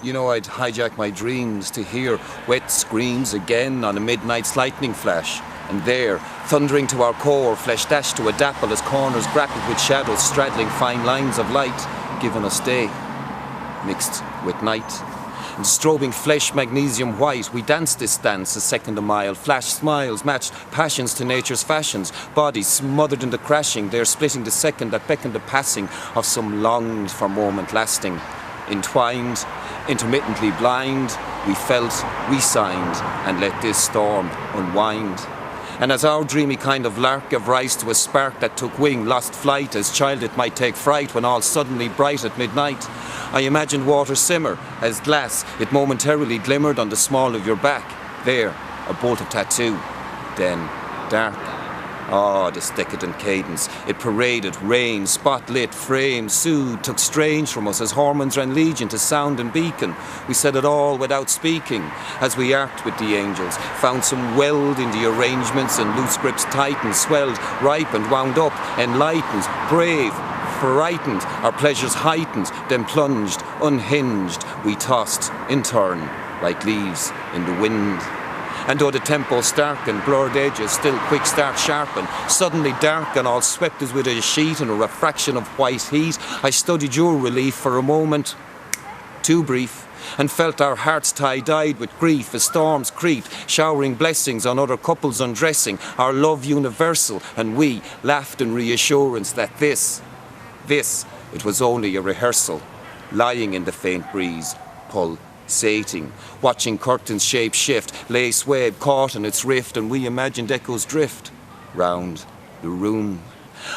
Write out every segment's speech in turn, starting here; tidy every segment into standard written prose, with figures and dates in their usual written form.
You know, I'd hijack my dreams to hear wet screams again on a midnight's lightning flash. And there, thundering to our core, flesh dashed to a dapple as corners grappled with shadows straddling fine lines of light, giving us day, mixed with night. And strobing flesh magnesium white, we danced this dance a second a mile, flashed smiles, matched passions to nature's fashions, bodies smothered in the crashing, there splitting the second that beckoned the passing of some longed for moment lasting. Entwined, intermittently blind, we felt, we signed, and let this storm unwind. And as our dreamy kind of lark gave rise to a spark that took wing, lost flight, as child it might take fright when all suddenly bright at midnight, I imagined water simmer, as glass it momentarily glimmered on the small of your back. There, a bolt of tattoo, then dark. Ah, this decadent cadence. It paraded, rain, spot-lit frames, soothed, took strange from us as hormones ran legion to sound and beacon. We said it all without speaking, as we arced with the angels, found some weld in the arrangements and loose grips tightened, swelled, ripened, wound up, enlightened, brave, frightened, our pleasures heightened, then plunged, unhinged, we tossed, in turn, like leaves in the wind. And though the tempo starkened, blurred edges still quick start sharpen, suddenly dark and all swept as with a sheet in a refraction of white heat, I studied your relief for a moment, too brief, and felt our hearts tie-dyed with grief as storms creeped, showering blessings on other couples undressing, our love universal, and we laughed in reassurance that this, it was only a rehearsal, lying in the faint breeze, pulsating, watching curtains shape shift, lace web caught in its rift, and we imagined echoes drift round the room.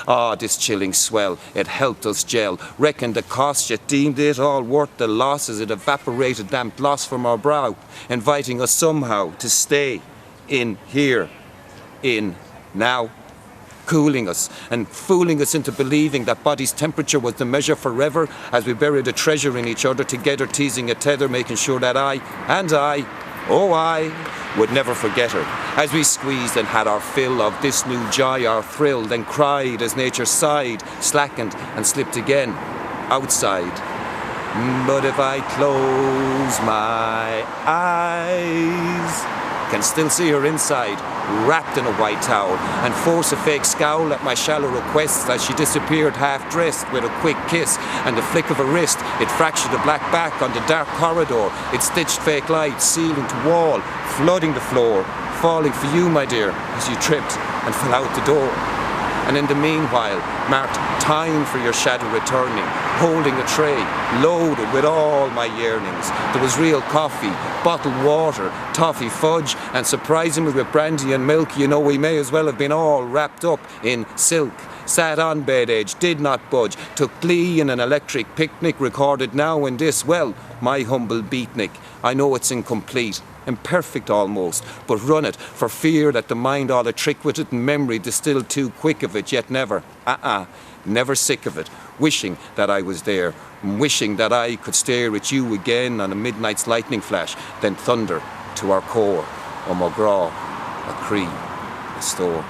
Ah, this chilling swell, it helped us gel, reckoned the cost, yet deemed it all worth the loss as it evaporated damp gloss from our brow, inviting us somehow to stay in here, in now. Cooling us and fooling us into believing that body's temperature was the measure forever as we buried a treasure in each other together, teasing a tether, making sure that I, would never forget her. As we squeezed and had our fill of this new joy, our thrill, then cried as nature sighed, slackened and slipped again, outside. But if I close my eyes, can still see her inside, wrapped in a white towel, and force a fake scowl at my shallow requests as she disappeared half-dressed with a quick kiss and a flick of a wrist. It fractured a black back on the dark corridor. It stitched fake lights, ceiling to wall, flooding the floor, falling for you, my dear, as you tripped and fell out the door. And in the meanwhile, marked time for your shadow returning, holding a tray, loaded with all my yearnings. There was real coffee, bottled water, toffee fudge, and surprisingly with brandy and milk, you know we may as well have been all wrapped up in silk. Sat on bed edge, did not budge, took glee in an electric picnic, recorded now in this, well, my humble beatnik. I know it's incomplete, imperfect almost, but run it for fear that the mind all a trick with it and memory distilled too quick of it, yet never, never sick of it, wishing that I was there, wishing that I could stare at you again on a midnight's lightning flash, then thunder to our core, or Mograw, a Cree, a store.